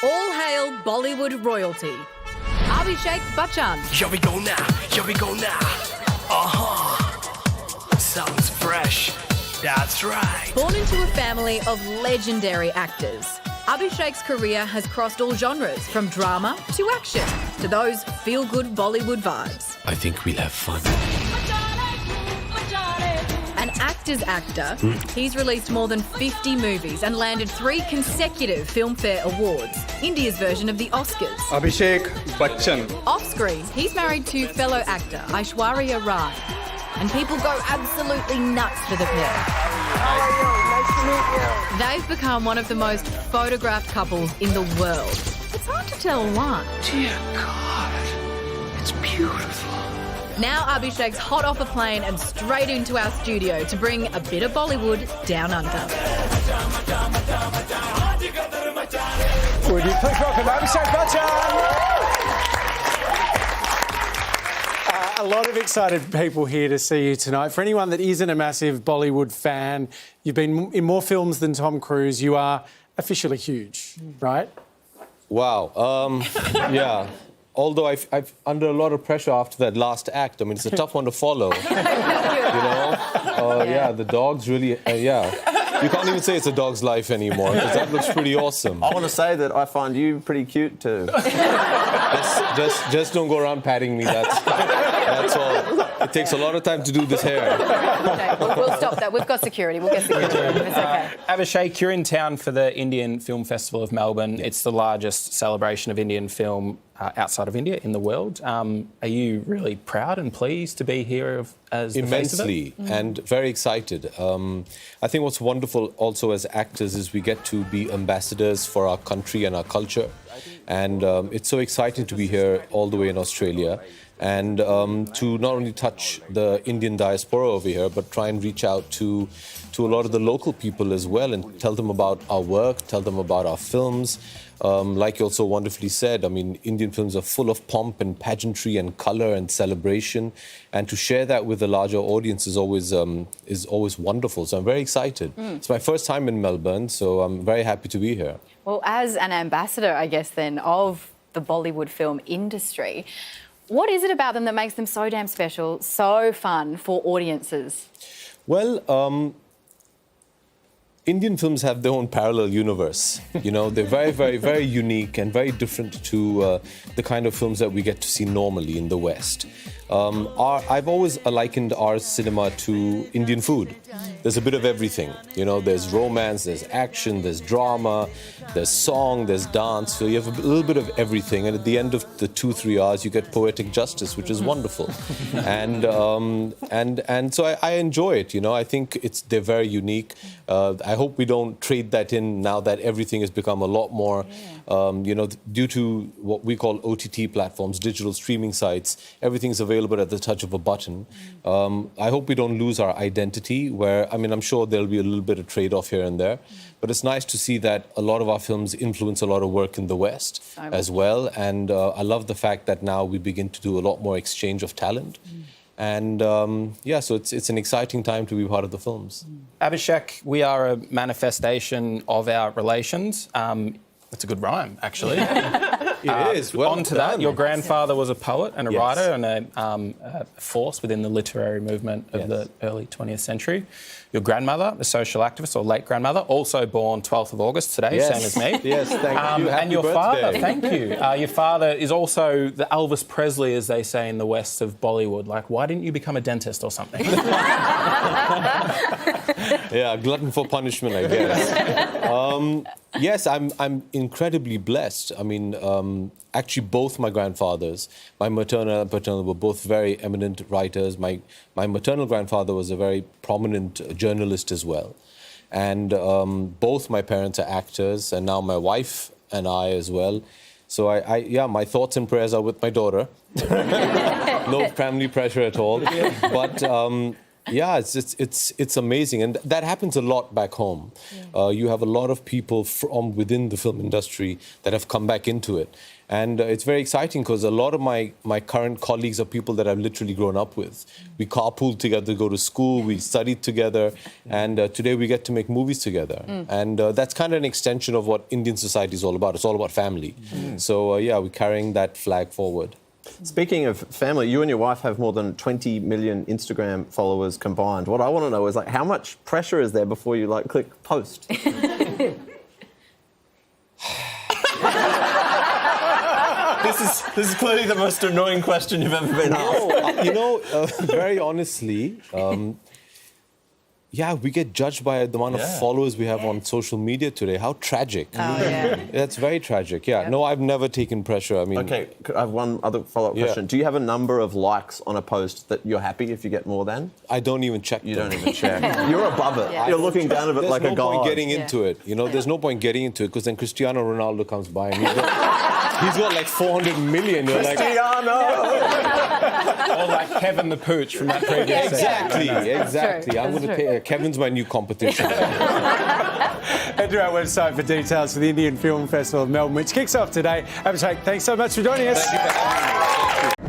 All hail Bollywood royalty. Abhishek Bachchan. Here we go now, here we go now. Sounds fresh. That's right. Born into a family of legendary actors, Abhishek's career has crossed all genres, from drama to action to those feel-good Bollywood vibes. I think we'll have fun. An actor's actor, he's released more than 50 movies and landed 3 consecutive Filmfare Awards, India's version of the Oscars. Abhishek Bachchan. Off-screen, he's married to fellow actor Aishwarya Rai, and people go absolutely nuts for the pair. How are you? Nice to meet you. They've become one of the most photographed couples in the world. It's hard to tell why. Dear God, it's beautiful. Now Abhishek's hot off a plane and straight into our studio to bring a bit of Bollywood down under. Would you please welcome Abhishek Bachchan? A lot of excited people here to see you tonight. For anyone that isn't a massive Bollywood fan, you've been in more films than Tom Cruise. You are officially huge, right? Wow. Yeah. Although I've under a lot of pressure after that last act. I mean, it's a tough one to follow. Yeah, the dog's really... yeah. You can't even say it's a dog's life anymore, because that looks pretty awesome. I want to say that I find you pretty cute too. Just don't go around patting me. That's all. It takes a lot of time to do this hair. Okay, we'll stop that. We've got security. We'll get security. It's okay. Abhishek, you're in town for the Indian Film Festival of Melbourne. It's the largest celebration of Indian film outside of India in the world. Are you really proud and pleased to be here as the face of it? Immensely, and very excited. I think what's wonderful also as actors is we get to be ambassadors for our country and our culture. And it's so exciting to be here all the way in Australia and to not only touch the Indian diaspora over here, but try and reach out to a lot of the local people as well and tell them about our work, tell them about our films. Like you also wonderfully said, I mean, Indian films are full of pomp and pageantry and colour and celebration, and to share that with a larger audience is always wonderful. So I'm very excited. It's my first time in Melbourne, so I'm very happy to be here. Well, as an ambassador, I guess, then, of the Bollywood film industry, what is it about them that makes them so damn special, so fun for audiences? Well, Indian films have their own parallel universe. You know, they're very, very, very unique and very different to the kind of films that we get to see normally in the West. I've always likened our cinema to Indian food. There's a bit of everything. You know, there's romance, there's action, there's drama, there's song, there's dance. So you have a little bit of everything. And at the end of the 2-3 hours, you get poetic justice, which is wonderful. And so I enjoy it. You know, I think they're very unique. I hope we don't trade that in now that everything has become a lot more, you know, due to what we call OTT platforms, digital streaming sites. Everything's available at the touch of a button. I hope we don't lose our identity where, I mean, I'm sure there'll be a little bit of trade-off here and there, but it's nice to see that a lot of our films influence a lot of work in the West as well. And I love the fact that now we begin to do a lot more exchange of talent. And yeah, so it's an exciting time to be part of the films. Abhishek, we are a manifestation of our relations. That's a good rhyme, actually. It is. Well on to done. that, your grandfather was a poet and a writer and a force within the literary movement of the early 20th century. Your grandmother, a social activist, or late grandmother, also born 12th of August today, same as me. Yes, thank you. Happy and your birthday. father, thank you. Your father is also the Elvis Presley, as they say in the West, of Bollywood. Like, why didn't you become a dentist or something? Yeah, glutton for punishment, I guess. Yes, I'm incredibly blessed. I mean, actually, both my grandfathers, my maternal and paternal, were both very eminent writers. My maternal grandfather was a very prominent journalist as well. And both my parents are actors, and now my wife and I as well. So, yeah, my thoughts and prayers are with my daughter. No family pressure at all. But Yeah, it's amazing, and that happens a lot back home. You have a lot of people from within the film industry that have come back into it, and it's very exciting because a lot of my current colleagues are people that I've literally grown up with. We carpooled together, go to school, we studied together, and today we get to make movies together. And that's kind of an extension of what Indian society is all about. It's all about family. So yeah, we're carrying that flag forward. Speaking of family, you and your wife have more than 20 million Instagram followers combined. What I want to know is, like, how much pressure is there before you, like, click post? This is clearly the most annoying question you've ever been asked. You know, very honestly, yeah, we get judged by the amount of followers we have on social media today. How tragic. That's very tragic, No, I've never taken pressure. I mean... OK, I have one other follow-up question. Do you have a number of likes on a post that you're happy if you get more than? I don't even check You them. don't even check. You're above it. You're looking down at it like a god. There's no point getting into it. You know, there's no point getting into it because then Cristiano Ronaldo comes by and he's got like 400 million. You're like... Cristiano! Or like Kevin the Pooch from that previous Exactly. I'm going to pay... Kevin's my new competition. Head to our website for details for the Indian Film Festival of Melbourne, which kicks off today. Abhishek, thanks so much for joining us. Thank you for having me.